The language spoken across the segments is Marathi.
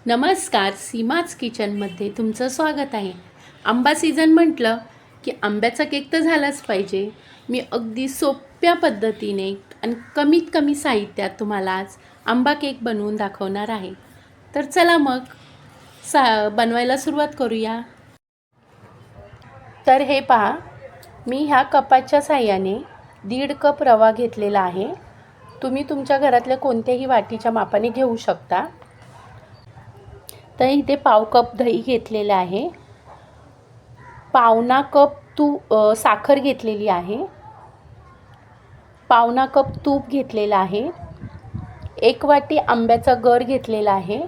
नमस्कार, सीमाच किचनमध्ये तुमचं स्वागत आहे. आंबा सीझन म्हटलं की आंब्याचा केक तर झालाच पाहिजे. मी अगदी सोप्या पद्धतीने आणि कमीत कमी साहित्यात तुम्हाला आज आंबा केक बनवून दाखवणार आहे. तर चला मग बनवायला सुरुवात करूया. तर हे पहा, मी ह्या कपाच्या साह्याने 1.5 कप रवा घेतलेला आहे. तुम्ही तुमच्या घरातल्या कोणत्याही वाटीच्या मापाने घेऊ शकता. तर इथे पाव कप दही घेतलेले आहे. पावणा कप साखर घेतलेली आहे. पावणा कप तूप घेतलेलं आहे. 1 वाटी आंब्याचा गर घेतलेला आहे.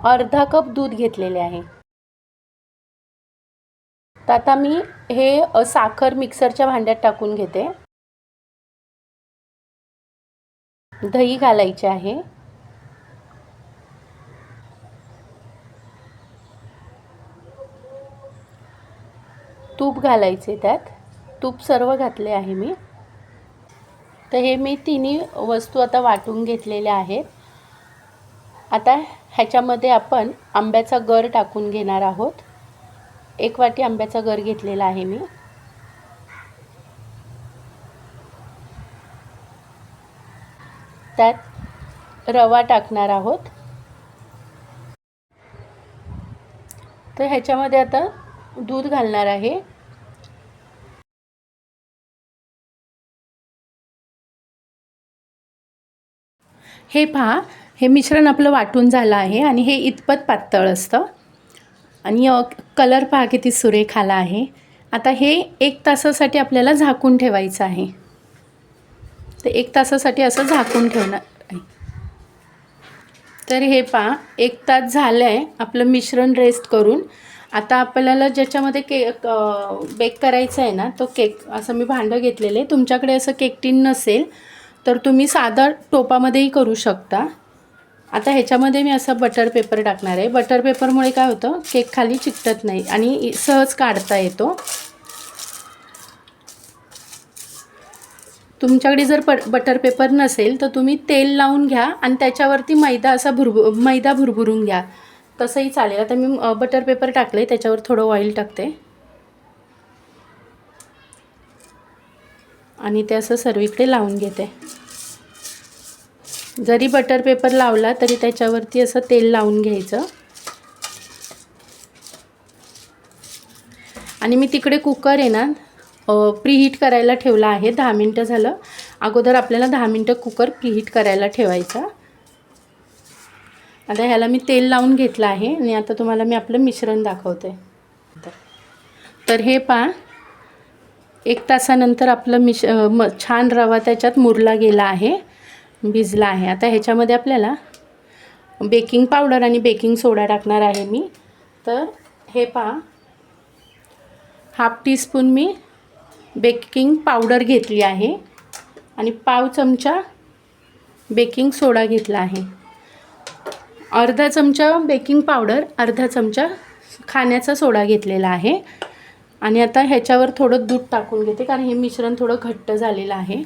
अर्धा कप दूध घेतलेले आहे. तर आता मी हे साखर मिक्सरच्या भांड्यात टाकून घेते. दही घालायचे आहे. तूप घालायचे, त्यात तूप सर्व घातले आहे मी. तर हे मी तिन्ही वस्तू आता वाटून घेतलेल्या आहेत. आता ह्याच्यामध्ये आपण आंब्याचा गर टाकून घेणार आहोत. 1 वाटी आंब्याचा गर घेतलेला आहे मी. त्यात रवा टाकणार आहोत. तर ह्याच्यामध्ये आता दूध घालणार आहे. हे पहा, हे मिश्रण आपलं वाटून झालं आहे आणि हे इतपत पातळ असतं आणि कलर पहा किती सुरेख आला आहे. आता हे 1 तासासाठी आपल्याला झाकून ठेवायचं आहे. तर 1 तासासाठी असं झाकून ठेवणार आहे. तर हे पहा, 1 तास झालं आहे आपलं मिश्रण रेस्ट करून. आता आपल्याला ज्याच्यामध्ये केक बेक करायचं आहे ना, तो केक असं मी भांडं घेतलेलं आहे. तुमच्याकडे असं केक टीन नसेल तर तुम्ही साधा टोपामध्येही करू शकता. आता ह्याच्यामध्ये मी असं बटर पेपर टाकणार आहे. बटर पेपरमुळे काय होतं, केक खाली चिकटत नाही आणि सहज काढता येतो. तुमच्याकडे जर बटर पेपर नसेल तर तुम्ही तेल लावून घ्या आणि त्याच्यावरती मैदा भुरभुरून घ्या, तसंही चालेल. आता मी बटर पेपर टाकले, त्याच्यावर थोडं ऑइल टाकते आणि ते असं सर्वीकडे लावून घेते. जरी बटर पेपर लावला तरी त्याच्यावरती असं तेल लावून घ्यायचं. आणि मी तिकडे कुकर आहे ना प्रीहीट करायला ठेवला आहे. 10 मिनटं झालं. अगोदर आपल्याला 10 मिनटं कुकर प्रीहीट करायला ठेवायचा. आता ह्याला मी तेल लावून घेतलं आहे आणि आता तुम्हाला मी आपलं मिश्रण दाखवते. तर हे पहा, 1 तासानंतर आपलं छान रवा त्याच्यात मुरला गेला आहे, भिजला आहे. आता ह्याच्यामध्ये आपल्याला बेकिंग पावडर आणि बेकिंग सोडा टाकणार आहे मी. तर हे पहा, 1/2 टीस्पून मी बेकिंग पावडर घेतली आहे आणि पाव चमचा बेकिंग सोडा घेतला आहे. अर्धा चमचा बेकिंग पावडर, अर्धा चमचा खाण्याचा सोडा घेतलेला आहे. आणि आता ह्याच्यावर थोडं दूध टाकून घेते, कारण हे मिश्रण थोडं घट्ट झालेलं आहे.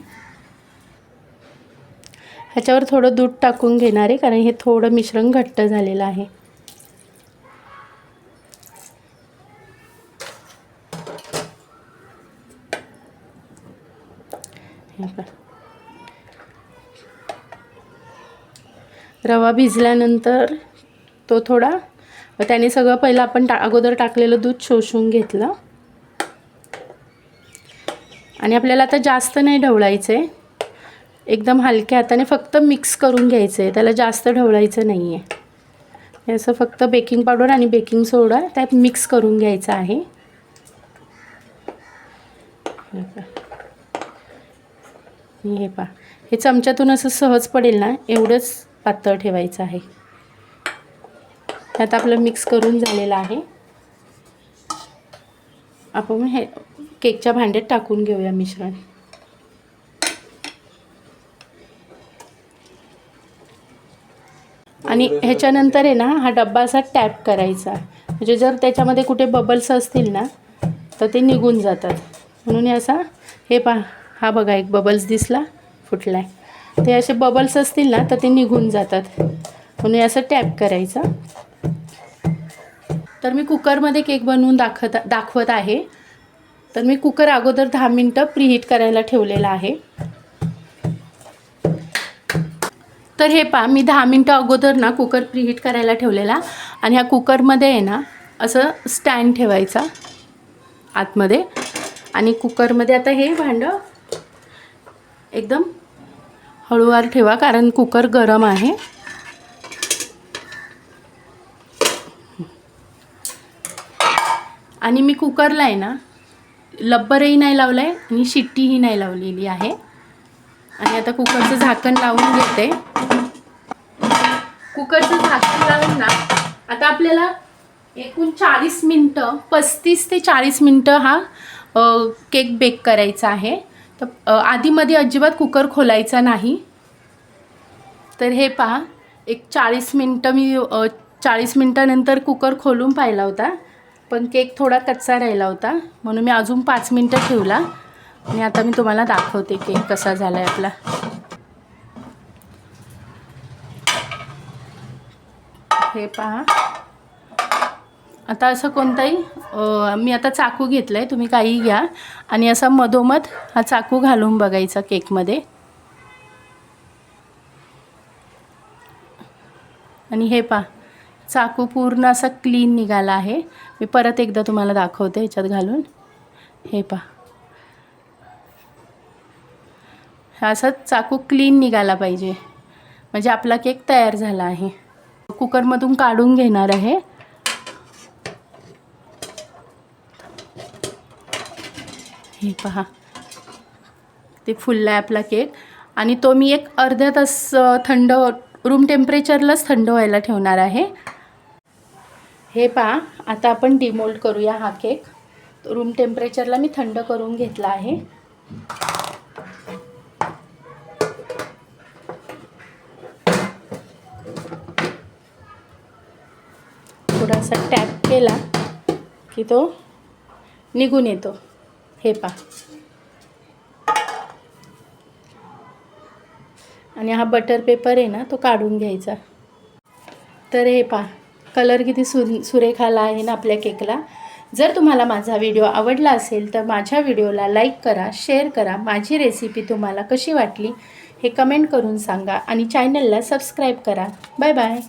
ह्याच्यावर थोडं दूध टाकून घेणार आहे, कारण हे थोडं मिश्रण घट्ट झालेलं आहे. रवा भिजल्यानंतर तो थोडा त्याने सगळं पहिलं आपण अगोदर टाकलेलं दूध शोषून घेतलं. आणि आपल्याला आता जास्त नाही ढवळायचं आहे, एकदम हलक्या हाताने फक्त मिक्स करून घ्यायचं आहे. त्याला जास्त ढवळायचं नाही आहे. हे असं फक्त बेकिंग पावडर आणि बेकिंग सोडा त्यात मिक्स करून घ्यायचं आहे. हे पहा, हे चमच्यातून असं सहज पडेल ना, एवढंच पातळ ठेवायचं आहे. त्यात आपलं मिक्स करून झालेलं आहे. आपण हे केकच्या भांड्यात टाकून घेऊया मिश्रण. आणि ह्याच्यानंतर आहे ना, हा डब्बा असा टॅप करायचा, म्हणजे जर त्याच्यामध्ये कुठे बबल्स असतील ना तर ते निघून जातात. म्हणून हे पहा, हा बघा एक बबल्स दिसला, फुटलाय. ते असे बबल्स असतील ना तर ते निघून जातात. म्हणून असं टॅप करायचं. तर मी कुकरमध्ये केक बनवून दाखवत आहे. तर मी कुकर अगोदर 10 मिनटं प्रीहीट करायला ठेवलेला आहे. तर हे पहा, मी 10 मिनटं अगोदर ना कुकर प्रीहीट करायला ठेवलेला. आणि ह्या कुकरमध्ये आहे ना असं स्टँड ठेवायचा आतमध्ये. आणि कुकरमध्ये आता हे भांडं एकदम हळूवार ठेवा, कारण कुकर गरम आहे. आणि मी कुकरला आहे ना लब्बरही नाही लावलं आहे आणि शिट्टीही नाही लावलेली आहे. आणि आता कुकरचं झाकण लावून घेते. कुकरचं झाकण लावून ना आता आपल्याला एकूण 40 मिनटं, 35 ते 40 मिनटं हा केक बेक करायचा आहे. तर आधीमध्ये अजिबात कुकर खोलायचा नाही. तर हे पहा, एक 40 मिनटं मी 40 मिनटानंतर कुकर खोलून पाहिला होता, पण केक थोडा कच्चा राहिला होता, म्हणून मी अजून 5 मिनटं ठेवला. आणि आता मी तुम्हाला दाखवते केक कसा झाला आहे आपला. हे पहा, आता असं कोणताही मी आता चाकू घेतला आहे, तुम्ही काही घ्या आणि असा मधोमध हा चाकू घालून बघायचा केकमध्ये. आणि हे पहा, चाकू पूर्ण असा क्लीन निघाला आहे. मी परत एकदा तुम्हाला दाखवते ह्याच्यात घालून. हे पहा, हा असा चाकू क्लीन निघाला पाहिजे, म्हणजे आपला केक तयार झाला आहे. कुकरमधून काढून घेणार आहे. हे पहा, ते फुलला आहे आपला केक. आणि तो मी एक अर्धा तास थंड, रूम टेम्परेचरलाच थंड व्हायला ठेवणार आहे. हे पहा, आता आपण डिमोल्ड करूया हा केक. रूम टेम्परेचरला मी थंड करून घेतला आहे. थोडासा टॅप केला की तो निघून येतो. हे पहा, आणि हा बटर पेपर आहे ना तो काढून घ्यायचा. तर हे पहा, कलर किती सुरेख आला आहे ना आपल्या केकला. जर तुम्हाला माझा व्हिडिओ आवडला असेल तर माझ्या व्हिडिओला लाईक करा, शेअर करा. माझी रेसिपी तुम्हाला कशी वाटली हे कमेंट करून सांगा आणि चॅनलला सबस्क्राईब करा. Bye bye.